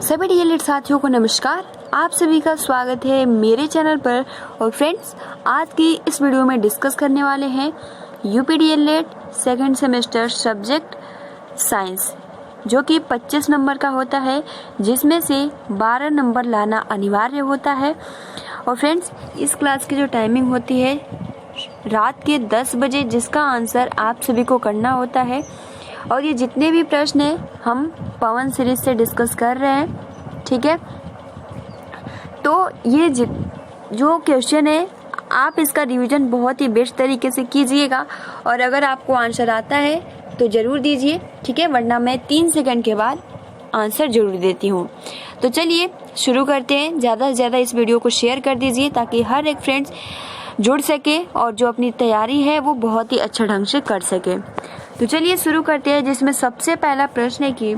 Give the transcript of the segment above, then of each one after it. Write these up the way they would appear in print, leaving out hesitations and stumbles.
सभी डीएलएड साथियों को नमस्कार। आप सभी का स्वागत है मेरे चैनल पर। और फ्रेंड्स, आज की इस वीडियो में डिस्कस करने वाले हैं UP DElEd second semester subject science, जो कि 25 नंबर का होता है, जिसमें से 12 नंबर लाना अनिवार्य होता है। और फ्रेंड्स, इस क्लास की जो टाइमिंग होती है रात के 10 बजे, जिसका आंसर आप सभी को करना होता है। और ये जितने भी प्रश्न हैं हम पवन सीरीज से डिस्कस कर रहे हैं, ठीक है। तो ये जो क्वेश्चन है आप इसका रिवीजन बहुत ही बेस्ट तरीके से कीजिएगा, और अगर आपको आंसर आता है तो ज़रूर दीजिए, ठीक है, वरना मैं 3 सेकंड के बाद आंसर जरूर देती हूँ। तो चलिए शुरू करते हैं। ज़्यादा से ज़्यादा इस वीडियो को शेयर कर दीजिए ताकि हर एक फ्रेंड्स जुड़ सके और जो अपनी तैयारी है वो बहुत ही अच्छा ढंग से कर सके। तो चलिए शुरू करते हैं, जिसमें सबसे पहला प्रश्न है कि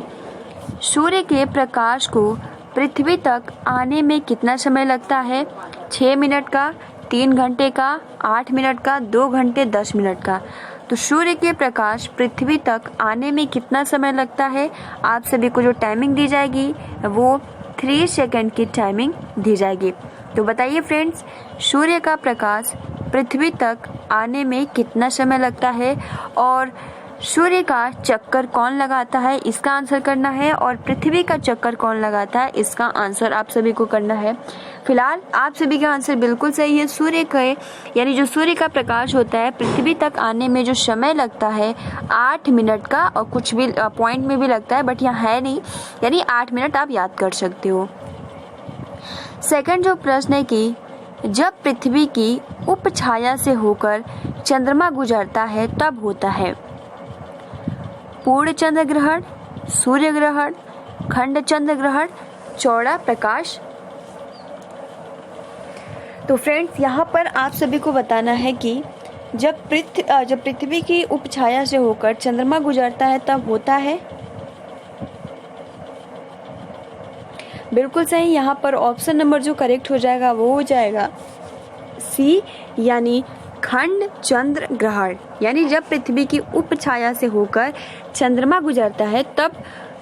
सूर्य के प्रकाश को पृथ्वी तक आने में कितना समय लगता है? 6 मिनट का, 3 घंटे का, 8 मिनट का, 2 घंटे 10 मिनट का। तो सूर्य के प्रकाश पृथ्वी तक आने में कितना समय लगता है? आप सभी को जो टाइमिंग दी जाएगी वो 3 सेकंड की टाइमिंग दी जाएगी। तो बताइए फ्रेंड्स, सूर्य का प्रकाश पृथ्वी तक आने में कितना समय लगता है? और सूर्य का चक्कर कौन लगाता है, इसका आंसर करना है। और पृथ्वी का चक्कर कौन लगाता है, इसका आंसर आप सभी को करना है। फिलहाल आप सभी का आंसर बिल्कुल सही है। सूर्य के यानी जो सूर्य का प्रकाश होता है पृथ्वी तक आने में जो समय लगता है 8 मिनट का, और कुछ भी पॉइंट में भी लगता है बट यहाँ है नहीं, यानी 8 मिनट आप याद कर सकते हो। सेकंड जो प्रश्न है कि जब पृथ्वी की उपछाया से होकर चंद्रमा गुजरता है तब होता है पूर्ण चंद्र ग्रहण, सूर्य ग्रहण, खंड चंद्र ग्रहण, चौड़ा प्रकाश। तो फ्रेंड्स, यहाँ पर आप सभी को बताना है कि जब पृथ्वी की उपछाया से होकर चंद्रमा गुजरता है तब होता है, बिल्कुल सही। यहाँ पर ऑप्शन नंबर जो करेक्ट हो जाएगा वो हो जाएगा सी, यानी खंड चंद्र ग्रहण। यानी जब पृथ्वी की उपछाया से होकर चंद्रमा गुजरता है तब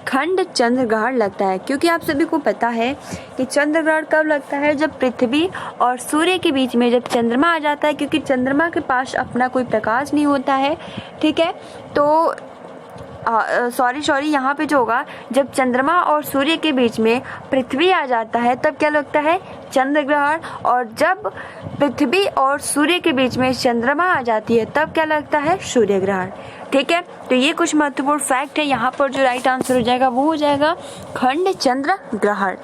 खंड चंद्र ग्रहण लगता है। क्योंकि आप सभी को पता है कि चंद्र ग्रहण कब लगता है? जब पृथ्वी और सूर्य के बीच में जब चंद्रमा आ जाता है, क्योंकि चंद्रमा के पास अपना कोई प्रकाश नहीं होता है, ठीक है। तो सॉरी यहाँ पे जो होगा, जब चंद्रमा और सूर्य के बीच में पृथ्वी आ जाता है तब क्या लगता है? चंद्र ग्रहण। और जब पृथ्वी और सूर्य के बीच में चंद्रमा आ जाती है तब क्या लगता है? सूर्य ग्रहण, ठीक है। तो ये कुछ महत्वपूर्ण फैक्ट है। यहाँ पर जो राइट आंसर हो जाएगा वो हो जाएगा खंड चंद्र ग्रहण।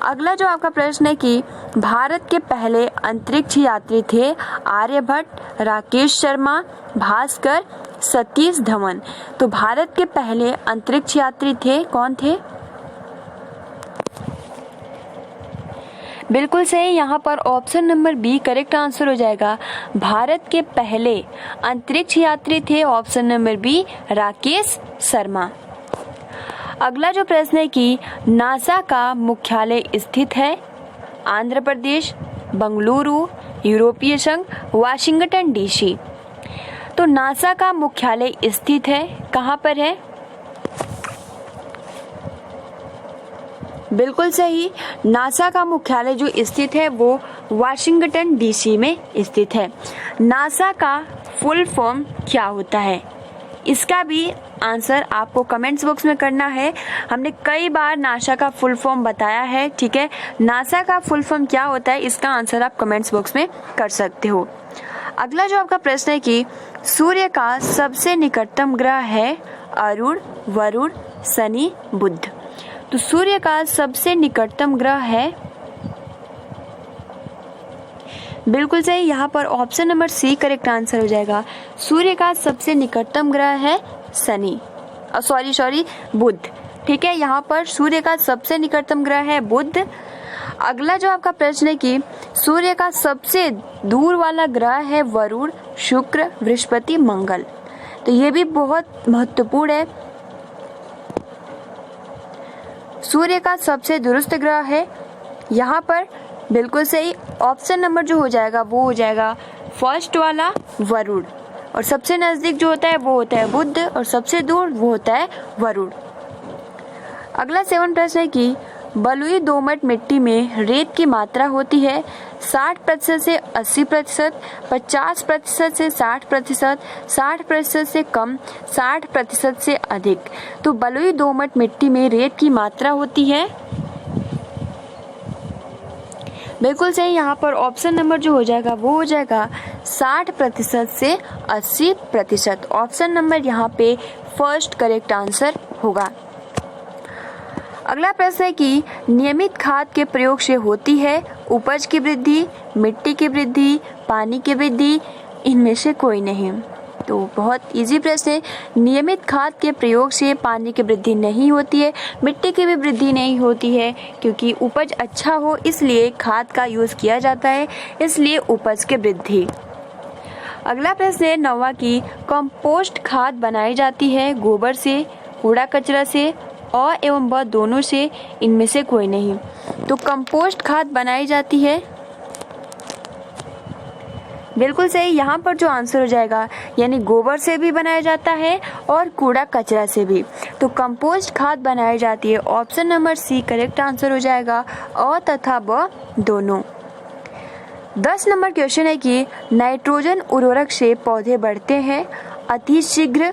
अगला जो आपका प्रश्न है कि भारत के पहले अंतरिक्ष यात्री थे आर्यभट्ट, राकेश शर्मा, भास्कर, सतीश धवन। तो भारत के पहले अंतरिक्ष यात्री थे, कौन थे? बिल्कुल सही। यहाँ पर option number B correct answer हो जाएगा। भारत के पहले अंतरिक्ष यात्री थे, option number B, Rakesh Sharma. अगला जो प्रश्न है कि नासा का मुख्यालय स्थित है आंध्र प्रदेश, बंगलुरु, यूरोपीय संघ, वाशिंगटन डीसी। तो नासा का मुख्यालय स्थित है कहाँ पर है? बिल्कुल सही। नासा का मुख्यालय जो स्थित है वो वाशिंगटन डीसी में स्थित है। नासा का फुल फॉर्म क्या होता है, इसका भी आंसर आपको कमेंट्स बॉक्स में करना है। हमने कई बार नासा का फुल फॉर्म बताया है, ठीक है। नासा का फुल फॉर्म क्या होता है, इसका आंसर आप कमेंट्स बॉक्स में कर सकते हो। अगला जो आपका प्रश्न है कि सूर्य का सबसे निकटतम ग्रह है अरुण, वरुण, शनि, बुध। तो सूर्य का सबसे निकटतम ग्रह है, बिल्कुल सही। यहाँ पर option number C correct answer हो जाएगा। सूर्य का सबसे निकटतम ग्रह है शनि, सॉरी बुध, ठीक है। यहाँ पर सूर्य का सबसे निकटतम ग्रह है बुध। अगला जो आपका प्रश्न है कि सूर्य का सबसे दूर वाला ग्रह है वरुण, शुक्र, बृहस्पति, मंगल। तो ये भी बहुत महत्वपूर्ण है। सूर्य का सबसे दूरस्थ ग्रह है यहाँ पर, बिल्कुल सही। ऑप्शन नंबर जो हो जाएगा वो हो जाएगा फर्स्ट वाला वरुण, और सबसे नजदीक जो होता है वो होता है बुध, और सबसे दूर वो होता है वरुण। अगला 7 प्रश्न है कि बलुई दोमट मिट्टी में रेत की मात्रा होती है 60% से 80%, 50% से 60%, 60% से कम, 60% से अधिक। तो बलुई दोमट मिट्टी में रेत की मात्रा होती है, बिल्कुल सही, यहाँ पर ऑप्शन नंबर जो हो जाएगा वो हो जाएगा 60% से 80%। ऑप्शन नंबर यहाँ पे फर्स्ट करेक्ट आंसर होगा। अगला प्रश्न है कि नियमित खाद के प्रयोग से होती है उपज की वृद्धि, मिट्टी की वृद्धि, पानी की वृद्धि, इनमें से कोई नहीं। तो बहुत इजी प्रश्न है। नियमित खाद के प्रयोग से पानी की वृद्धि नहीं होती है, मिट्टी की भी वृद्धि नहीं होती है, क्योंकि उपज अच्छा हो इसलिए खाद का यूज़ किया जाता है, इसलिए उपज की वृद्धि। अगला प्रश्न है 9वां की कंपोस्ट खाद बनाई जाती है गोबर से, कूड़ा कचरा से, अ एवं ब दोनों से, इनमें से कोई नहीं। तो कंपोस्ट खाद बनाई जाती है, बिल्कुल सही, यहाँ पर जो आंसर हो जाएगा यानी गोबर से भी बनाया जाता है और कूड़ा कचरा से भी। तो कंपोस्ट खाद बनाई जाती है, option number C correct answer हो जाएगा, अ तथा ब दोनों। 10 नंबर क्वेश्चन है कि नाइट्रोजन उर्वरक से पौधे बढ़ते हैं अति शीघ्र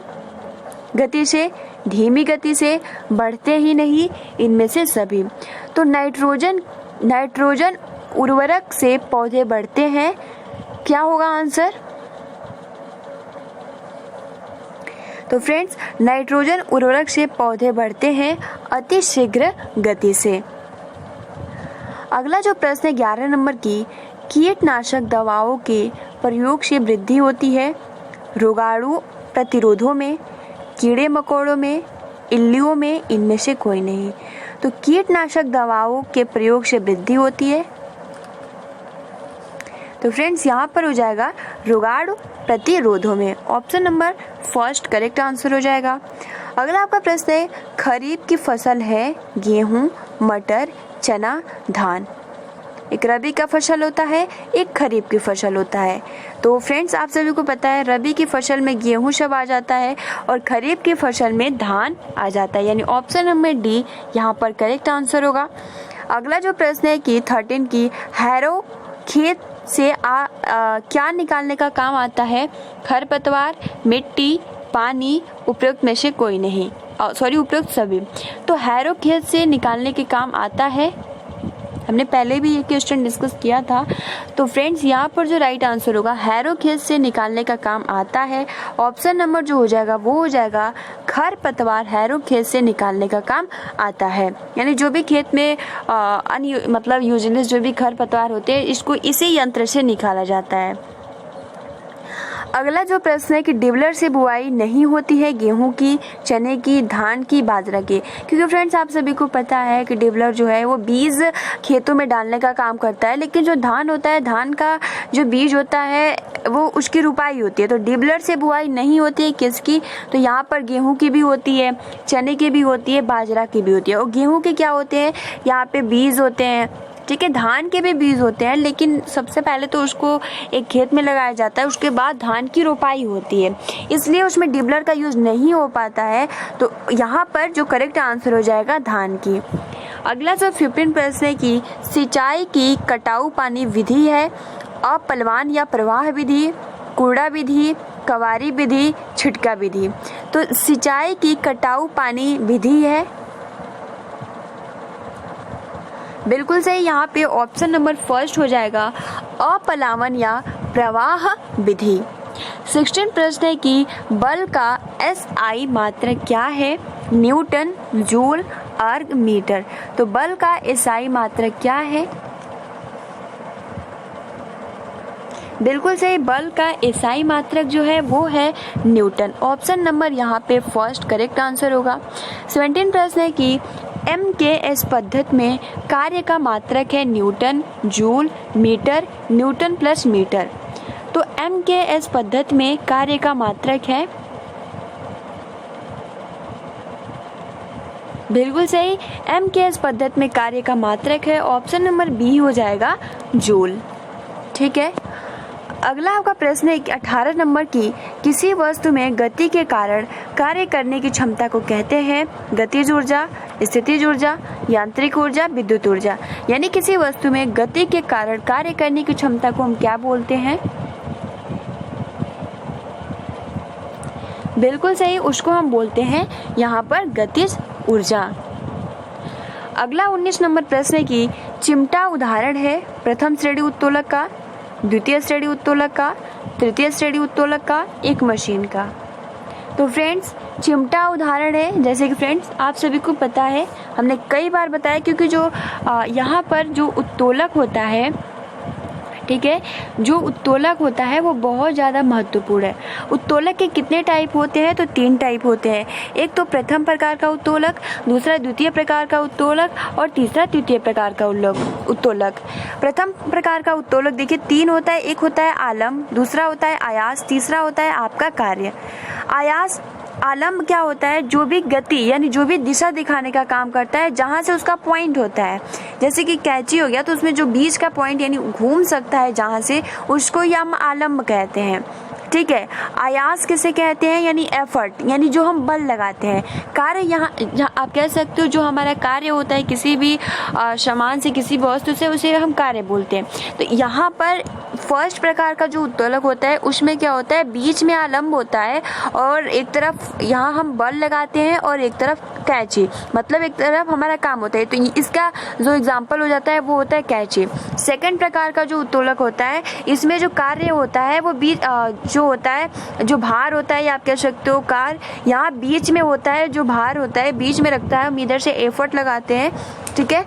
गति से, धीमी गति से, बढ़ते ही नहीं, इनमें से सभी। तो नाइट्रोजन उर्वरक से पौधे बढ़ते हैं, क्या होगा आंसर? तो फ्रेंड्स नाइट्रोजन उर्वरक से पौधे बढ़ते हैं अति शीघ्र गति से। अगला जो प्रश्न है 11 नंबर की कीटनाशक दवाओं के प्रयोग से वृद्धि होती है रोगाणु प्रतिरोधों में, कीड़े मकोड़ों में, इल्लियों में, इनमें से कोई नहीं। तो कीटनाशक दवाओं के प्रयोग से वृद्धि होती है, तो फ्रेंड्स यहाँ पर हो जाएगा रोगाणु प्रतिरोधों में, option number first correct answer हो जाएगा। अगला आपका प्रश्न है खरीफ की फसल है गेहूं, मटर, चना, धान। एक रबी का फसल होता है, एक खरीफ की फसल होता है। तो फ्रेंड्स आप सभी को पता है रबी की फसल में गेहूं सब आ जाता है और खरीफ की फसल में धान आ जाता है, यानी ऑप्शन नंबर डी यहाँ पर करेक्ट आंसर होगा। अगला जो प्रश्न है कि 13 की हैरो खेत से क्या निकालने का काम आता है? खरपतवार, मिट्टी, पानी, उपयुक्त में से कोई नहीं, उपयुक्त सभी। तो हैरो खेत से निकालने के काम आता है, हमने पहले भी ये क्वेश्चन डिस्कस किया था। तो फ्रेंड्स यहाँ पर जो राइट आंसर होगा हैरो खेत से निकालने का काम आता है, ऑप्शन नंबर जो हो जाएगा वो हो जाएगा खरपतवार हैरो खेत से निकालने का काम आता है। यानी जो भी खेत में मतलब यूजलेस जो भी खरपतवार होते हैं इसको इसी यंत्र से निकाला जाता है। अगला जो प्रश्न है कि डिबलर से बुआई नहीं होती है गेहूं की, चने की, धान की, बाजरा की, क्योंकि फ्रेंड्स आप सभी को पता है कि डिबलर जो है वो बीज खेतों में डालने का काम करता है, लेकिन जो धान होता है, धान का जो बीज होता है वो उसकी रुपाई होती है। तो डिबलर से बुआई नहीं होती है किसकी? तो यहाँ पर गेहूँ की भी होती है, चने की भी होती है, बाजरा की भी होती है। और गेहूँ के क्या होते हैं? यहाँ पे बीज होते हैं, ठीक है, धान के भी बीज होते हैं, लेकिन सबसे पहले तो उसको एक खेत में लगाया जाता है, उसके बाद धान की रोपाई होती है, इसलिए उसमें डिबलर का यूज नहीं हो पाता है। तो यहाँ पर जो करेक्ट आंसर हो जाएगा धान की। अगला जो 15 प्रश्न है कि सिंचाई की कटाऊ पानी विधि है अपलवान या प्रवाह विधि, कूड़ा विधि, कवारी विधि, छिटका विधि। तो सिंचाई की कटाऊ पानी विधि है, बिल्कुल सही, यहाँ पे ऑप्शन नंबर फर्स्ट हो जाएगा अपलावन या प्रवाह विधि। 16 प्रश्न है कि बल का SI मात्रक क्या है? न्यूटन, जूल, अर्ग, मीटर। तो बल का SI मात्रक क्या है? बिल्कुल सही, बल का SI मात्रक जो है वो है न्यूटन, ऑप्शन नंबर यहाँ पे फर्स्ट करेक्ट आंसर होगा। 17 प्रश्न है कि MKS पद्धति में कार्य का मात्रक है newton, joule, metre, newton plus metre. तो MKS पद्धति में कार्य का मात्रक है, बिल्कुल सही, MKS पद्धति में कार्य का मात्रक है, ऑप्शन नंबर बी हो जाएगा जूल, ठीक है। अगला आपका प्रश्न है 18 नंबर की किसी वस्तु में गति के कारण कार्य करने की क्षमता को कहते हैं गतिज ऊर्जा, स्थितिज ऊर्जा, यांत्रिक ऊर्जा, विद्युत ऊर्जा। यानी किसी वस्तु में गति के कारण कार्य करने की क्षमता को हम क्या बोलते हैं? बिल्कुल सही, उसको हम बोलते हैं यहाँ पर गतिज ऊर्जा। अगला 19 नंबर प्रश्न है कि चिमटा उदाहरण है प्रथम श्रेणी उत्तोलक का, द्वितीय श्रेणी उत्तोलक का, तृतीय श्रेणी उत्तोलक का, एक मशीन का। तो फ्रेंड्स चिमटा उदाहरण है, जैसे कि फ्रेंड्स आप सभी को पता है, हमने कई बार बताया, क्योंकि जो यहाँ पर जो उत्तोलक होता है, ठीक है, जो उत्तोलक होता है वो बहुत ज़्यादा महत्वपूर्ण है। उत्तोलक के कितने टाइप होते हैं? तो 3 टाइप होते हैं। एक तो प्रथम प्रकार का उत्तोलक, दूसरा द्वितीय प्रकार का उत्तोलक और तीसरा तृतीय प्रकार का उत्तोलक। प्रथम प्रकार का उत्तोलक देखिए 3 होता है, एक होता है आलम, दूसरा होता है आयास, तीसरा होता है आपका कार्य। आलम्ब क्या होता है? जो भी गति यानी जो भी दिशा दिखाने का काम करता है, जहाँ से उसका पॉइंट होता है। जैसे कि कैंची हो गया तो उसमें जो बीच का पॉइंट यानी घूम सकता है जहाँ से, उसको ही हम आलम्ब कहते हैं। ठीक है। आयास किसे कहते हैं? यानी एफर्ट, यानी जो हम बल लगाते हैं। कार्य यहाँ आप कह सकते हो जो हमारा कार्य होता है किसी भी सामान से, किसी भी वस्तु से, उसे हम कार्य बोलते हैं। तो यहाँ पर फर्स्ट प्रकार का जो उत्तोलक होता है उसमें क्या होता है? बीच में आलम्ब होता है और एक तरफ यहाँ हम बल लगाते हैं और एक तरफ कैंची, मतलब एक तरफ हमारा काम होता है। तो इसका जो एग्जाम्पल हो जाता है वो होता है कैंची। सेकंड प्रकार का जो उत्तोलक होता है, इसमें जो कार्य होता है वो बीच जो होता है, जो भार होता है, या आप कह सकते हो कार, यहाँ बीच में होता है, जो भार होता है बीच में रखता है, हम इधर से एफर्ट लगाते हैं। ठीक है।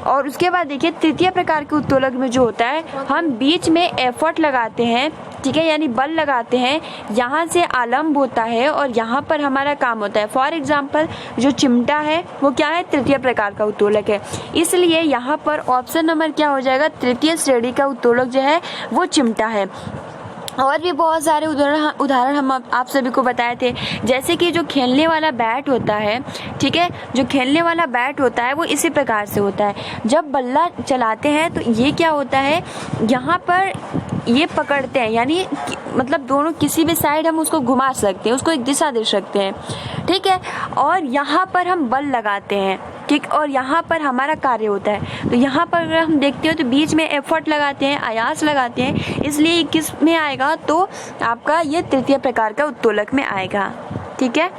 और उसके बाद देखिए तृतीय प्रकार के उत्तोलक में जो होता है, हम बीच में एफर्ट लगाते हैं, ठीक है, यानी बल लगाते हैं, यहाँ से आलम्ब होता है और यहाँ पर हमारा काम होता है। फॉर एग्जाम्पल जो चिमटा है वो क्या है? तृतीय प्रकार का उत्तोलक है। इसलिए यहाँ पर ऑप्शन नंबर क्या हो जाएगा? तृतीय श्रेणी का उत्तोलक जो है वो चिमटा है। और भी बहुत सारे उदाहरण हम आप सभी को बताए थे, जैसे कि जो खेलने वाला बैट होता है, ठीक है, जो खेलने वाला बैट होता है वो इसी प्रकार से होता है। जब बल्ला चलाते हैं तो ये क्या होता है, यहाँ पर ये पकड़ते हैं, यानी मतलब दोनों किसी भी साइड हम उसको घुमा सकते हैं, उसको एक दिशा दे सकते हैं। ठीक है। और यहाँ पर हम बल लगाते हैं, ठीक, और यहाँ पर हमारा कार्य होता है। तो यहाँ पर अगर हम देखते हो तो बीच में एफर्ट लगाते हैं, आयास लगाते हैं, इसलिए किस में आएगा? तो आपका ये तृतीय प्रकार का उत्तोलक में आएगा। ठीक है।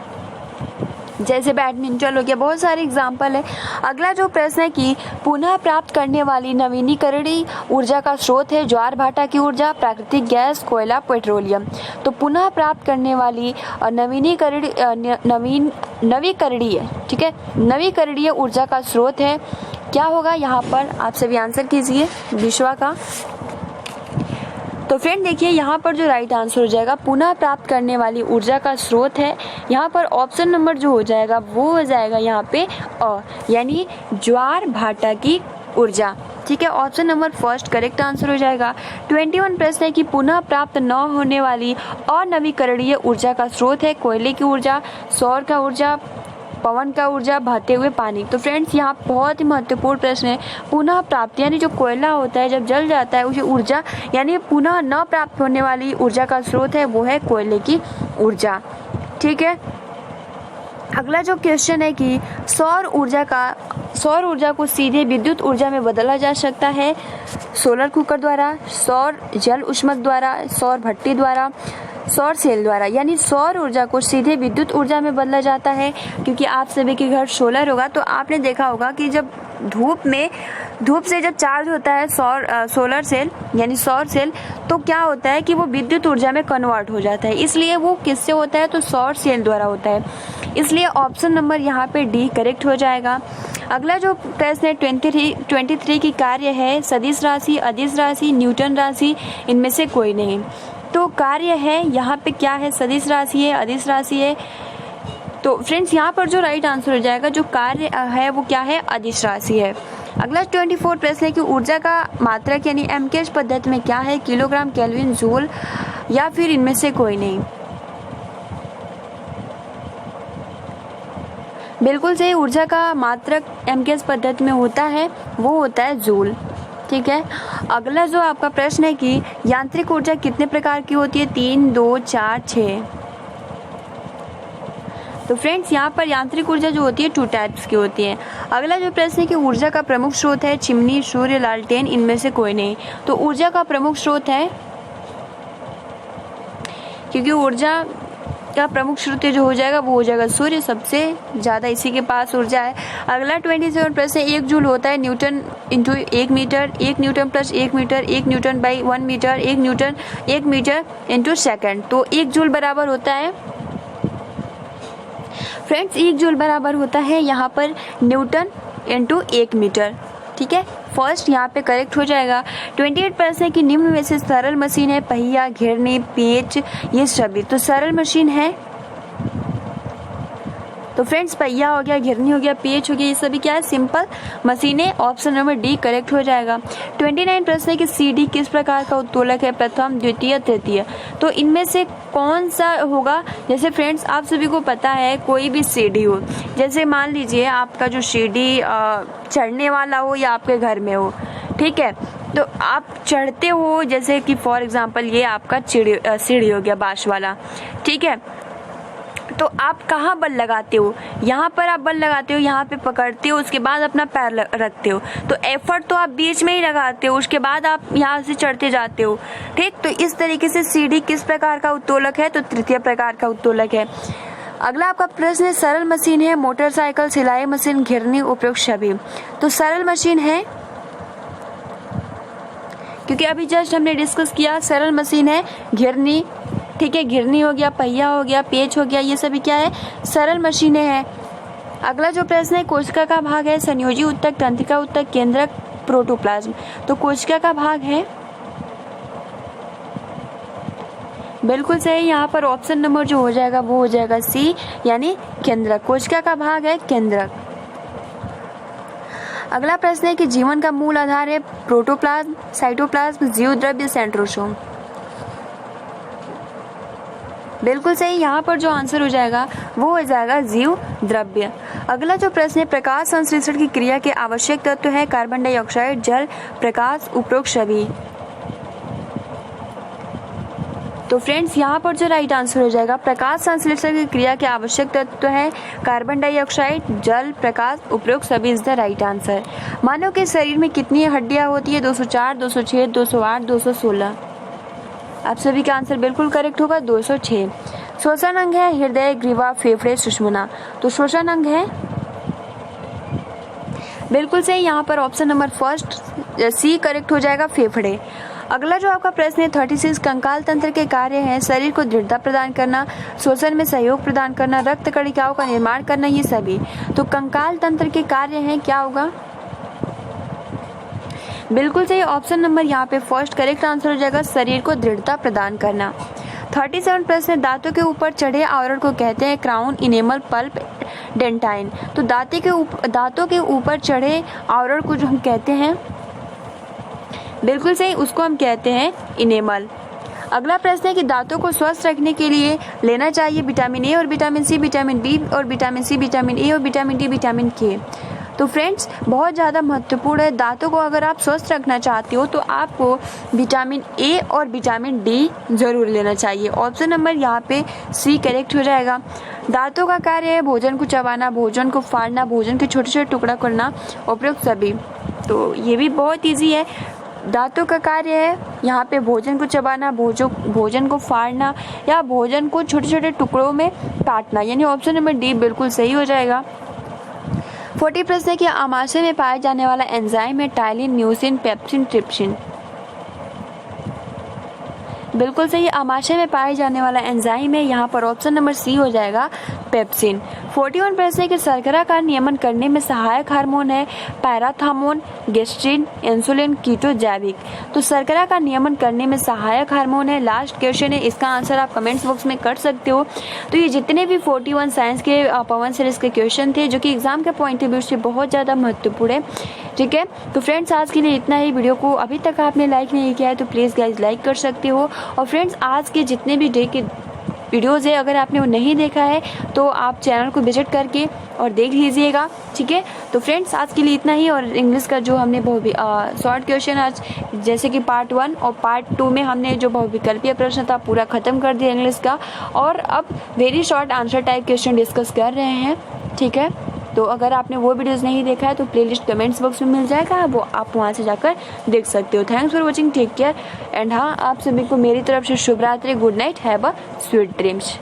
जैसे बैडमिंटन हो गया, बहुत सारे एग्जाम्पल है। अगला जो प्रश्न है कि पुनः प्राप्त करने वाली नवीनीकरणीय ऊर्जा का स्रोत है ज्वार भाटा की ऊर्जा, प्राकृतिक गैस, कोयला, पेट्रोलियम। तो पुनः प्राप्त करने वाली नवीकरणीय, ठीक है, नवीकरणीय ऊर्जा का स्रोत है, क्या होगा? यहाँ पर आप सभी आंसर कीजिए विश्वा का। तो फ्रेंड देखिए यहाँ पर जो राइट आंसर हो जाएगा, पुनः प्राप्त करने वाली ऊर्जा का स्रोत है, यहाँ पर ऑप्शन नंबर जो हो जाएगा वो हो जाएगा यहाँ पे अ, यानी ज्वार भाटा की ऊर्जा। ठीक है। Option number first correct answer हो जाएगा। 21 प्रश्न है कि पुनः प्राप्त न होने वाली अनवीकरणीय ऊर्जा का स्रोत है कोयले की ऊर्जा, सौर का ऊर्जा, पवन का ऊर्जा, बहते हुए पानी। तो फ्रेंड्स यहाँ बहुत ही महत्वपूर्ण प्रश्न है। पुनः प्राप्त यानी जो कोयला होता है जब जल जाता है उसे ऊर्जा, यानी पुनः न प्राप्त होने वाली ऊर्जा का स्रोत है वो है कोयले की ऊर्जा। ठीक है। अगला जो क्वेश्चन है कि सौर ऊर्जा को सीधे विद्युत ऊर्जा में बदला जा सकता है सोलर कुकर द्वारा, सौर जल उष्मक द्वारा, सौर भट्टी द्वारा, सौर सेल द्वारा। यानी सौर ऊर्जा को सीधे विद्युत ऊर्जा में बदला जाता है, क्योंकि आप सभी के घर सोलर होगा तो आपने देखा होगा कि जब धूप से जब चार्ज होता है सोलर सेल यानी सौर सेल, तो क्या होता है कि वो विद्युत ऊर्जा में कन्वर्ट हो जाता है। इसलिए वो किससे होता है? तो सौर सेल द्वारा होता है। इसलिए ऑप्शन नंबर यहाँ पे डी करेक्ट हो जाएगा। अगला जो प्रश्न है 23 की कार्य है सदिश राशि, अदिश राशि, न्यूटन राशि, इनमें से कोई नहीं। तो कार्य है यहाँ पे क्या है? सदिश राशि है, अदिश राशि है। तो फ्रेंड्स यहाँ पर जो राइट आंसर हो जाएगा, जो कार्य है वो क्या है? अदिश राशि है। अगला 24 प्रश्न है कि ऊर्जा का मात्रक यानी एमकेएस पद्धति में क्या है? किलोग्राम, केल्विन, जूल, या फिर इनमें से कोई नहीं। बिल्कुल सही, ऊर्जा का मात्रक एमकेएस पद्धति में होता है वो होता है जूल। ठीक है। अगला जो आपका प्रश्न है कि यांत्रिक ऊर्जा कितने प्रकार की होती है? 3, 2, 4, 6। तो फ्रेंड्स यहाँ पर यांत्रिक ऊर्जा जो होती है 2 टाइप्स की होती है। अगला जो प्रश्न है कि ऊर्जा का प्रमुख स्रोत है चिमनी, सूर्य, लालटेन, इनमें से कोई नहीं। तो ऊर्जा का प्रमुख स्रोत है, क्योंकि ऊर्जा का प्रमुख स्रोत जो हो जाएगा वो हो जाएगा सूर्य, सबसे ज़्यादा इसी के पास ऊर्जा है। अगला 27 प्रश्न, 1 जूल होता है newton into 1 metre, 1 newton plus 1 metre, 1 newton by 1 metre, 1 newton 1 metre into second. तो 1 जूल बराबर होता है फ्रेंड्स, 1 जूल बराबर होता है यहाँ पर न्यूटन इंटू 1 मीटर। ठीक है, फर्स्ट यहाँ पे करेक्ट हो जाएगा। 28 प्रश्न की निम्न में से सरल मशीन है पहिया, घेरनी, पेच, ये सभी। तो सरल मशीन है तो फ्रेंड्स पहिया हो गया, घिरनी हो गया, पेच हो गया, ये सभी क्या है सिंपल मशीनें। ऑप्शन नंबर डी करेक्ट हो जाएगा। 29 प्रश्न है कि सीडी किस प्रकार का उत्तोलक है, प्रथम, द्वितीय, तृतीय। तो इनमें से कौन सा होगा। जैसे फ्रेंड्स आप सभी को पता है कोई भी सीडी हो, जैसे मान लीजिए आपका जो सीडी चढ़ने वाला हो या आपके घर में हो, ठीक है, तो आप चढ़ते हो, जैसे कि फॉर एग्जांपल ये आपका सीढ़ी हो गया बांस वाला, ठीक है, तो आप कहाँ बल लगाते हो, यहाँ पर आप बल लगाते हो, यहाँ पे पकड़ते हो, उसके बाद अपना पैर रखते हो। तो एफर्ट तो आप बीच में ही लगाते हो, उसके बाद आप यहाँ से चढ़ते जाते हो। ठीक, तो इस तरीके से सीढ़ी किस प्रकार का उत्तोलक है, तो तृतीय प्रकार का उत्तोलक है। अगला आपका प्रश्न है सरल मशीन है मोटरसाइकिल, सिलाई मशीन, घिरनी, उपयुक्त सभी। तो सरल मशीन है क्योंकि अभी जस्ट हमने डिस्कस किया, सरल मशीन है घिरनी, ठीक है, घिरनी हो गया, पहिया हो गया, पेच हो गया, ये सभी क्या है सरल मशीनें हैं। अगला जो प्रश्न है कोशिका का भाग है संयोजी ऊतक, तंत्रिका ऊतक, केंद्रक, प्रोटोप्लाज्म। तो कोशिका का भाग है बिल्कुल सही, यहाँ पर ऑप्शन नंबर जो हो जाएगा वो हो जाएगा सी, यानी केंद्रक। कोशिका का भाग है केंद्रक। अगला प्रश्न है कि जीवन का मूल आधार है प्रोटोप्लाज्म, साइटोप्लाज्म, जीव द्रव्य, सेंट्रोसोम। बिल्कुल सही, यहाँ पर जो आंसर हो जाएगा वो हो जाएगा जीव द्रव्य। अगला जो प्रश्न है प्रकाश संश्लेषण की क्रिया के आवश्यक तत्व है कार्बन डाइऑक्साइड, जल, प्रकाश, उपरोक्त सभी। तो फ्रेंड्स यहाँ पर जो राइट आंसर हो जाएगा प्रकाश संश्लेषण की क्रिया के आवश्यक तत्व है कार्बन डाइऑक्साइड, जल, प्रकाश, उपरोक्त सभी इज द राइट आंसर। मानव के शरीर में कितनी हड्डियां होती है, 204, 206, 208, 216। आप सभी का आंसर बिल्कुल करेक्ट होगा 206। श्वसन अंग है हृदय, ग्रीवा, फेफड़े, सुषुम्ना। तो श्वसन अंग है बिल्कुल सही, यहाँ पर option number first C correct हो जाएगा, फेफड़े। अगला जो आपका प्रश्न है 36 कंकाल तंत्र के कार्य हैं शरीर को दृढ़ता प्रदान करना, श्वसन में सहयोग प्रदान करना, रक्त कणिकाओं का निर्माण करना, ये सभी। तो कंकाल तंत्र के कार्य हैं क्या होगा, बिल्कुल सही, ऑप्शन नंबर यहाँ पे फर्स्ट करेक्ट आंसर हो जाएगा, शरीर को दृढ़ता प्रदान करना। 37 प्रश्न दांतों के ऊपर चढ़े आवरण को कहते हैं क्राउन, इनेमल, पल्प, डेंटाइन। तो दांतों के ऊपर चढ़े आवरण को जो हम कहते हैं बिल्कुल सही, उसको हम कहते हैं इनेमल। अगला प्रश्न है कि दांतों को स्वस्थ रखने के लिए लेना चाहिए विटामिन ए और विटामिन सी, विटामिन बी और विटामिन सी, विटामिन ए और विटामिन डी, विटामिन के। तो फ्रेंड्स बहुत ज़्यादा महत्वपूर्ण है, दांतों को अगर आप स्वस्थ रखना चाहते हो तो आपको विटामिन ए और विटामिन डी जरूर लेना चाहिए। ऑप्शन नंबर यहाँ पे सी करेक्ट हो जाएगा। दांतों का कार्य है भोजन को चबाना, भोजन को फाड़ना, भोजन के छोटे छोटे टुकड़ा करना, उपयुक्त सभी। तो ये भी बहुत ईजी है, दांतों का कार्य है यहाँ पे भोजन को चबाना, भोजन को फाड़ना या भोजन को छोटे छोटे टुकड़ों में काटना, यानी ऑप्शन नंबर डी बिल्कुल सही हो जाएगा। 40 प्रश्न है कि आमाशय में पाया जाने वाला एंजाइम है टाइलिन, म्यूसिन, पेप्सिन, ट्रिप्सिन। बिल्कुल सही, आमाशय में पाए जाने वाला एंजाइम है यहाँ पर ऑप्शन नंबर सी हो जाएगा, पेप्सिन। 41 प्रश्न है कि शर्करा का नियमन करने में सहायक हार्मोन है पैराथार्मोन, गेस्ट्रिन, इंसुलिन, कीटो, जैविक। तो शर्करा का नियमन करने में सहायक हार्मोन है। लास्ट क्वेश्चन है, इसका आंसर आप कमेंट्स बॉक्स में कर सकते हो। तो ये जितने भी 41 साइंस के पवन सीरीज के क्वेश्चन थे जो कि एग्जाम के पॉइंट ऑफ व्यू से बहुत ज़्यादा महत्वपूर्ण है, ठीक है। तो फ्रेंड्स आज के लिए इतना ही, वीडियो को अभी तक आपने लाइक नहीं किया है तो प्लीज़ गाइज लाइक कर सकते हो। और फ्रेंड्स आज के जितने भी डे के वीडियोज़ है, अगर आपने वो नहीं देखा है तो आप चैनल को विजिट करके और देख लीजिएगा, ठीक है। तो फ्रेंड्स आज के लिए इतना ही। और इंग्लिश का जो हमने शॉर्ट क्वेश्चन आज जैसे कि पार्ट 1 और पार्ट 2 में हमने जो बहुविकल्पीय प्रश्न था पूरा ख़त्म कर दिया इंग्लिश का, और अब very short answer type question discuss कर रहे हैं, ठीक है। तो अगर आपने वो वीडियोज़ नहीं देखा है तो प्लेलिस्ट कमेंट्स बॉक्स में मिल जाएगा, वो आप वहाँ से जाकर देख सकते हो। Thanks for watching, take care and हाँ, आप सभी को मेरी तरफ से शुभ रात्रि, good night, have a sweet dreams.